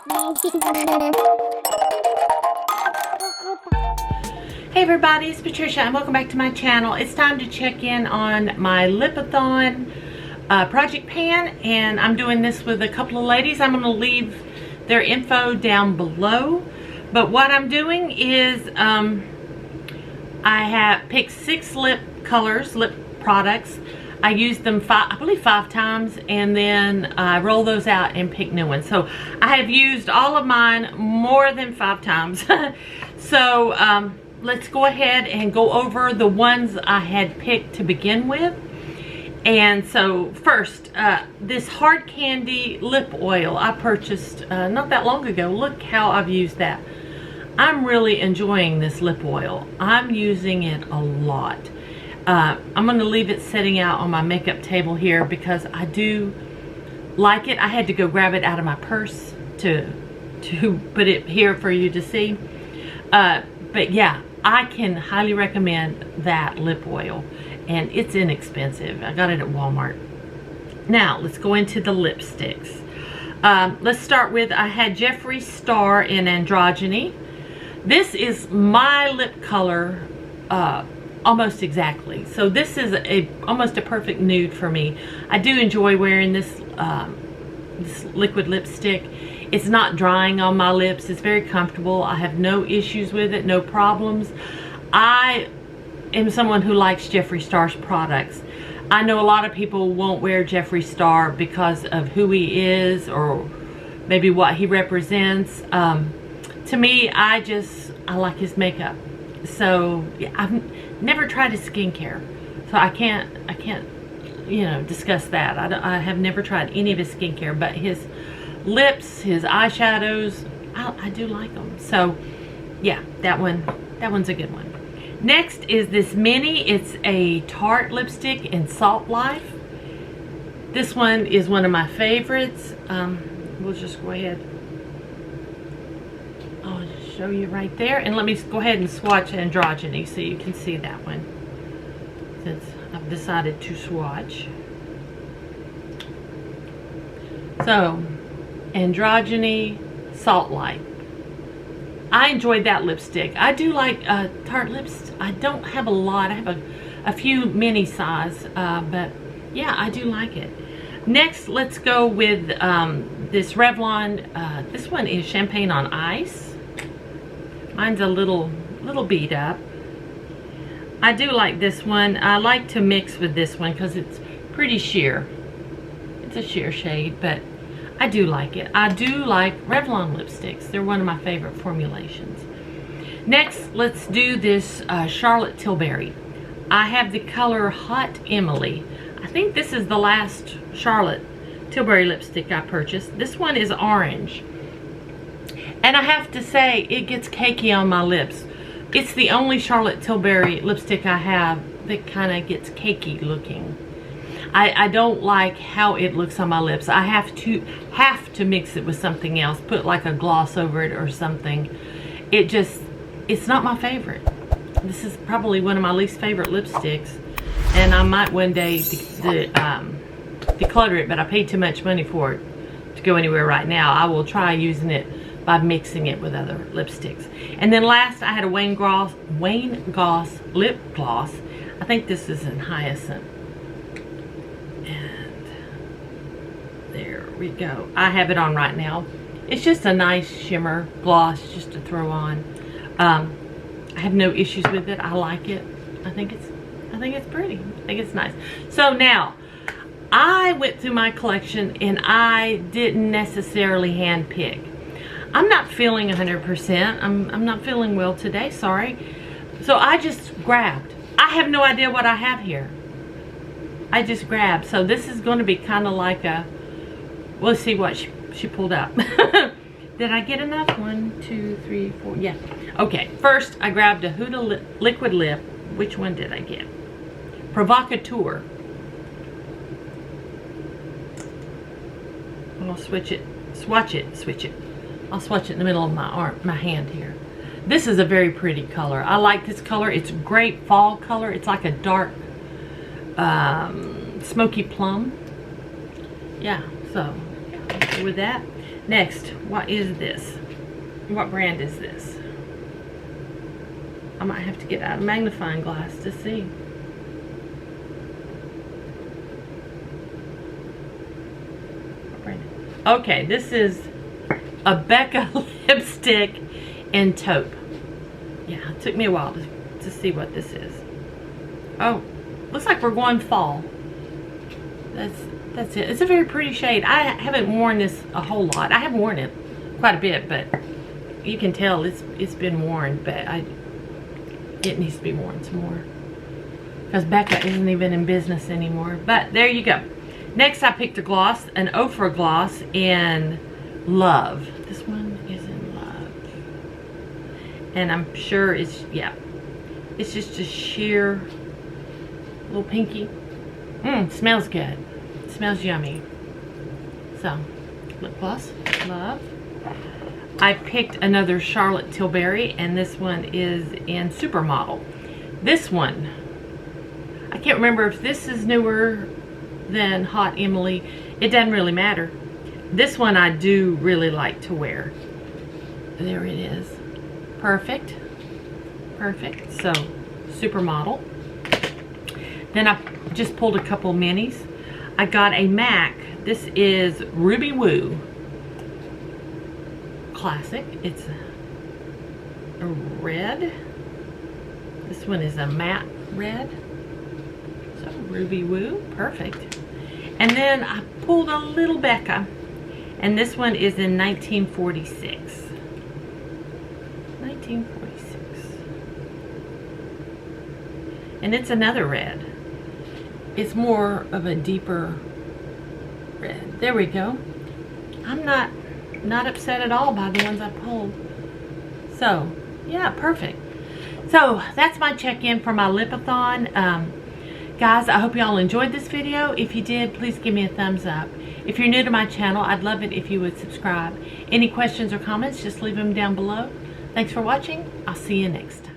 Hey everybody, it's Patricia and welcome back to my channel. It's time to check in on my Lip-A-Thon project pan, and I'm doing this with a couple of ladies. I'm going to leave their info down below, but what I'm doing is I have picked 6 lip colors, lip products. I used them I believe 5 times, and then I roll those out and pick new ones. So I have used all of mine more than 5 times. So let's go ahead and go over the ones I had picked to begin with. And so first, this hard candy lip oil I purchased not that long ago. Look how I've used that. I'm really enjoying this lip oil. I'm using it a lot. I'm going to leave it sitting out on my makeup table here because I do like it. I had to go grab it out of my purse to put it here for you to see. But yeah, I can highly recommend that lip oil, and it's inexpensive. I got it at Walmart. Now let's go into the lipsticks. Let's start with, I had Jeffree Star in Androgyny. This is my lip color almost exactly. So this is almost a perfect nude for me. I do enjoy wearing this this liquid lipstick. It's not drying on my lips. It's very comfortable. I have no issues with it, no problems. I am someone who likes Jeffree Star's products. I know a lot of people won't wear Jeffree Star because of who he is or maybe what he represents. To me, I like his makeup. So yeah, I've never tried his skincare, so I can't you know, discuss that. I have never tried any of his skincare, but his lips, his eyeshadows, I do like them. So yeah, that one's a good one. Next is this mini. It's a Tarte lipstick in Salt Life. This one is one of my favorites. We'll just go ahead. I'll just show you right there, and let me go ahead and swatch Androgyny so you can see that one, since I've decided to swatch. So Androgyny Salt Life. I enjoyed that lipstick. I do like Tarte lips. I don't have a lot. I have a few mini size, but yeah, I do like it. Next, let's go with this Revlon. This one is Champagne on Ice. Mine's a little beat up. I do like this one. I like to mix with this one because it's pretty sheer. It's a sheer shade, but I do like it. I do like Revlon lipsticks. They're one of my favorite formulations. Next, let's do this Charlotte Tilbury. I have the color Hot Emily. I think this is the last Charlotte Tilbury lipstick I purchased. This one is orange. And I have to say, it gets cakey on my lips. It's the only Charlotte Tilbury lipstick I have that kind of gets cakey looking. I don't like how it looks on my lips. I have to mix it with something else, put like a gloss over it or something. It's not my favorite. This is probably one of my least favorite lipsticks, and I might one day declutter it, but I paid too much money for it to go anywhere right now. I will try using it by mixing it with other lipsticks. And then last, I had a Wayne Goss lip gloss. I think this is in Hyacinth. And there we go. I have it on right now. It's just a nice shimmer gloss just to throw on. I have no issues with it. I like it. I think it's pretty. I think it's nice. So now, I went through my collection and I didn't necessarily hand pick. I'm not feeling 100%. I'm not feeling well today, sorry. So I just grabbed. I have no idea what I have here. I just grabbed. So this is going to be kind of like a, we'll see what she pulled up. Did I get enough? 1, 2, 3, 4, yeah. Okay, first I grabbed a Huda liquid lip. Which one did I get? Provocateur. I'm gonna switch it. I'll swatch it in the middle of my hand here. This is a very pretty color. I like this color. It's a great fall color. It's like a dark smoky plum. Yeah, so with that. Next, what is this? What brand is this? I might have to get out a magnifying glass to see. What brand? Okay, this is a Becca lipstick in taupe. Yeah, it took me a while to see what this is. Oh, looks like we're going fall. That's it. It's a very pretty shade. I haven't worn this a whole lot. I have worn it quite a bit, but you can tell it's been worn, but it needs to be worn some more. Because Becca isn't even in business anymore. But there you go. Next I picked a gloss, an Ofra gloss in Love. This one is in Love. And I'm sure it's, yeah, it's just a sheer little pinky. Smells good. It smells yummy. So, lip gloss, Love. I picked another Charlotte Tilbury, and this one is in Supermodel. This one, I can't remember if this is newer than Hot Emily. It doesn't really matter. This one I do really like to wear. There it is. Perfect. Perfect. So, Supermodel. Then I just pulled a couple minis. I got a MAC. This is Ruby Woo. Classic. It's a red. This one is a matte red. So Ruby Woo. Perfect. And then I pulled a little Becca. And this one is in 1946. 1946. And it's another red. It's more of a deeper red. There we go. I'm not upset at all by the ones I pulled. So, yeah, perfect. So, that's my check-in for my Lip-A-Thon. Guys, I hope y'all enjoyed this video. If you did, please give me a thumbs up. If you're new to my channel, I'd love it if you would subscribe. Any questions or comments, just leave them down below. Thanks for watching. I'll see you next time.